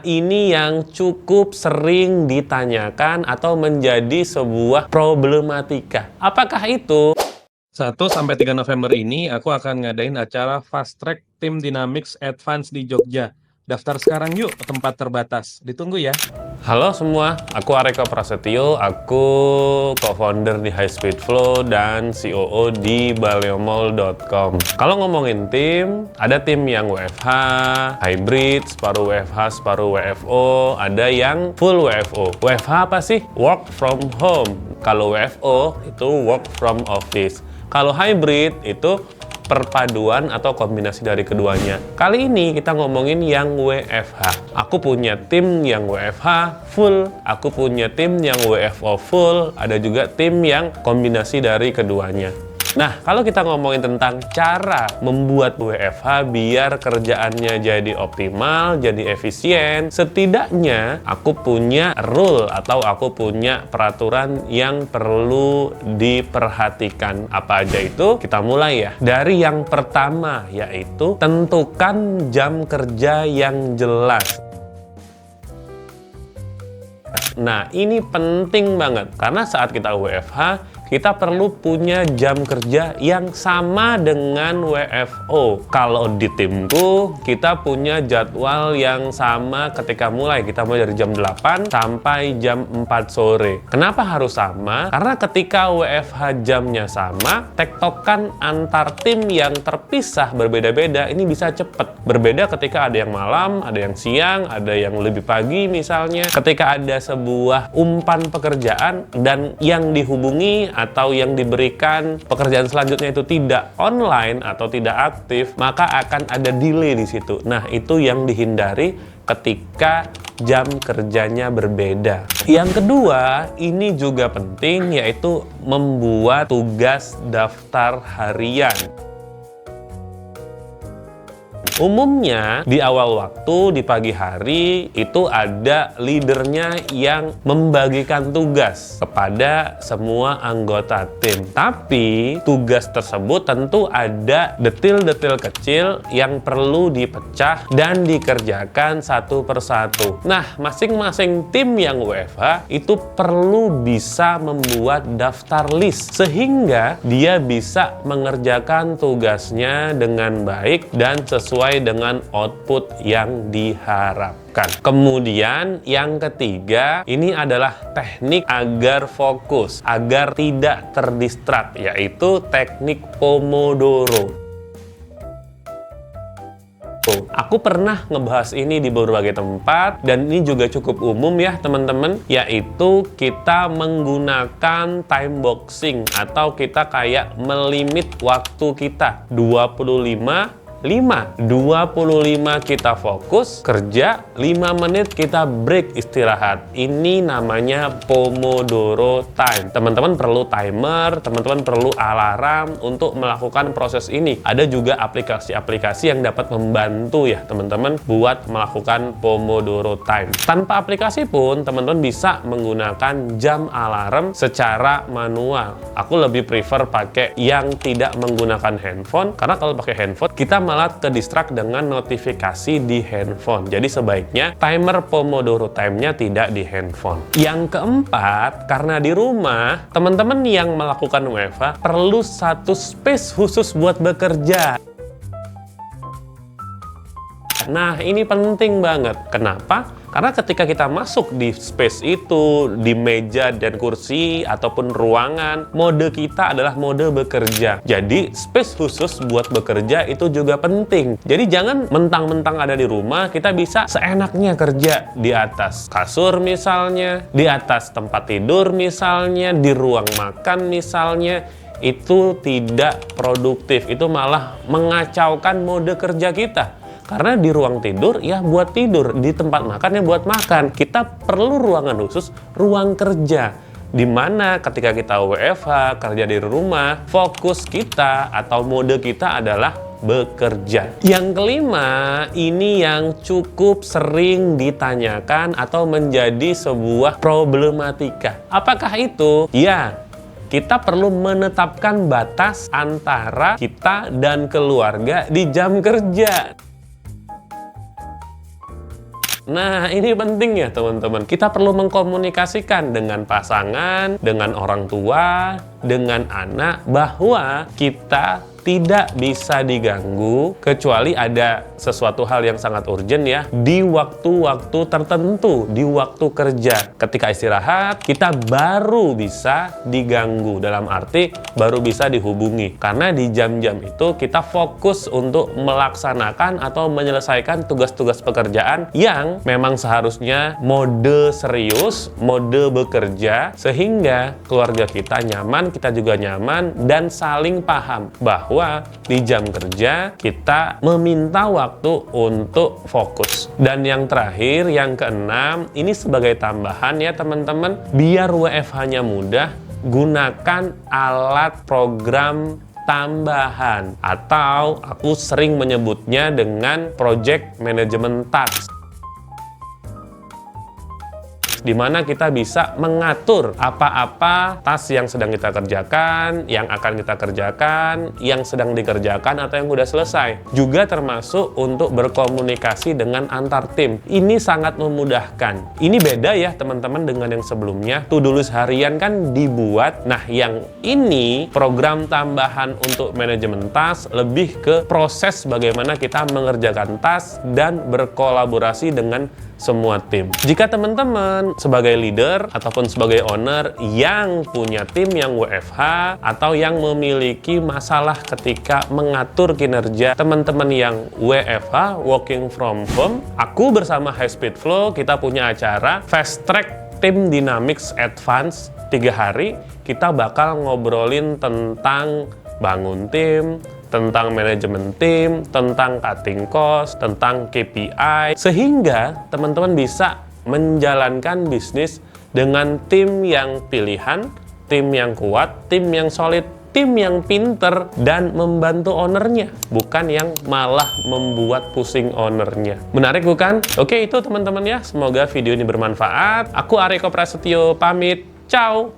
Ini yang cukup sering ditanyakan atau menjadi sebuah problematika. Apakah itu? 1-3 November ini aku akan ngadain acara Fast Track Team Dynamics Advance di Jogja. Daftar sekarang yuk, tempat terbatas. Ditunggu ya. Halo semua, aku Areka Prasetyo, aku co-founder di High Speed Flow dan COO di baleomall.com. Kalau ngomongin tim, ada tim yang WFH, hybrid, separuh WFH, separuh WFO, ada yang full WFO. WFH apa sih? Work from home. Kalau WFO itu work from office. Kalau hybrid itu perpaduan atau kombinasi dari keduanya. Kali ini kita ngomongin yang WFH. Aku punya tim yang WFH full, aku punya tim yang WFO full, ada juga tim yang kombinasi dari keduanya. Nah, kalau kita ngomongin tentang cara membuat WFH biar kerjaannya jadi optimal, jadi efisien, setidaknya aku punya rule atau aku punya peraturan yang perlu diperhatikan. Apa aja itu? Kita mulai ya. Dari yang pertama, yaitu tentukan jam kerja yang jelas. Nah, ini penting banget karena saat kita WFH, kita perlu punya jam kerja yang sama dengan WFO. Kalau di timku, kita punya jadwal yang sama ketika mulai. Kita mulai dari jam 8 sampai jam 4 sore. Kenapa harus sama? Karena ketika WFH jamnya sama, tektokan antar tim yang terpisah berbeda-beda ini bisa cepat. Berbeda ketika ada yang malam, ada yang siang, ada yang lebih pagi misalnya. Ketika ada sebuah umpan pekerjaan dan yang dihubungi atau yang diberikan pekerjaan selanjutnya itu tidak online atau tidak aktif, maka akan ada delay di situ. Nah, itu yang dihindari ketika jam kerjanya berbeda. Yang kedua, ini juga penting, yaitu membuat tugas daftar harian. Umumnya di awal waktu, di pagi hari, itu ada leadernya yang membagikan tugas kepada semua anggota tim. Tapi tugas tersebut tentu ada detil-detil kecil yang perlu dipecah dan dikerjakan satu persatu. Nah, masing-masing tim yang WFH itu perlu bisa membuat daftar list sehingga dia bisa mengerjakan tugasnya dengan baik dan sesuai dengan output yang diharapkan. Kemudian yang ketiga, ini adalah teknik agar fokus, agar tidak terdistrak, yaitu teknik Pomodoro. Aku pernah ngebahas ini di berbagai tempat dan ini juga cukup umum ya teman-teman, yaitu kita menggunakan time boxing atau kita kayak melimit waktu kita 25 kita fokus kerja, 5 menit kita break istirahat. Ini namanya Pomodoro time. Teman-teman perlu timer, teman-teman perlu alarm untuk melakukan proses ini. Ada juga aplikasi-aplikasi yang dapat membantu ya teman-teman buat melakukan Pomodoro time. Tanpa aplikasi pun teman-teman bisa menggunakan jam alarm secara manual. Aku lebih prefer pakai yang tidak menggunakan handphone, karena kalau pakai handphone kita malah ke distract dengan notifikasi di handphone. Jadi sebaiknya timer Pomodoro time-nya tidak di handphone. Yang keempat, karena di rumah teman-teman yang melakukan WFH perlu satu space khusus buat bekerja. Nah, ini penting banget. Kenapa? Karena ketika kita masuk di space itu, di meja dan kursi ataupun ruangan, mode kita adalah mode bekerja. Jadi space khusus buat bekerja itu juga penting. Jadi jangan mentang-mentang ada di rumah, kita bisa seenaknya kerja di atas kasur misalnya, di atas tempat tidur misalnya, di ruang makan misalnya. Itu tidak produktif, itu malah mengacaukan mode kerja kita. Karena di ruang tidur ya buat tidur, di tempat makan ya buat makan. Kita perlu ruangan khusus, ruang kerja. Dimana ketika kita WFH, kerja di rumah, fokus kita atau mode kita adalah bekerja. Yang kelima, ini yang cukup sering ditanyakan atau menjadi sebuah problematika. Apakah itu? Ya, kita perlu menetapkan batas antara kita dan keluarga di jam kerja. Nah, ini penting ya teman-teman. Kita perlu mengkomunikasikan dengan pasangan, dengan orang tua, dengan anak, bahwa kita tidak bisa diganggu kecuali ada sesuatu hal yang sangat urgent ya, di waktu-waktu tertentu, di waktu kerja. Ketika istirahat, kita baru bisa diganggu, dalam arti baru bisa dihubungi. Karena di jam-jam itu kita fokus untuk melaksanakan atau menyelesaikan tugas-tugas pekerjaan yang memang seharusnya mode serius, mode bekerja, sehingga keluarga kita nyaman, kita juga nyaman, dan saling paham bahwa di jam kerja kita meminta waktu untuk fokus. Dan yang terakhir, yang keenam, ini sebagai tambahan ya teman-teman, biar WFH-nya mudah, gunakan alat program tambahan, atau aku sering menyebutnya dengan project management task, di mana kita bisa mengatur apa-apa tas yang sedang kita kerjakan, yang akan kita kerjakan, yang sedang dikerjakan, atau yang udah selesai. Juga termasuk untuk berkomunikasi dengan antar tim. Ini sangat memudahkan. Ini beda ya teman-teman dengan yang sebelumnya. To-do list harian kan dibuat. Nah, yang ini program tambahan untuk manajemen tas lebih ke proses bagaimana kita mengerjakan tas dan berkolaborasi dengan semua tim. Jika teman-teman sebagai leader ataupun sebagai owner yang punya tim yang WFH atau yang memiliki masalah ketika mengatur kinerja teman-teman yang WFH, working from home, aku bersama High Speed Flow kita punya acara Fast Track Team Dynamics Advance 3 hari. Kita bakal ngobrolin tentang bangun tim, tentang manajemen tim, tentang cutting cost, tentang KPI, sehingga teman-teman bisa menjalankan bisnis dengan tim yang pilihan, tim yang kuat, tim yang solid, tim yang pinter, dan membantu ownernya, bukan yang malah membuat pusing ownernya. Menarik bukan? Oke, itu teman-teman ya, semoga video ini bermanfaat. Aku Areko Prasetyo pamit, ciao!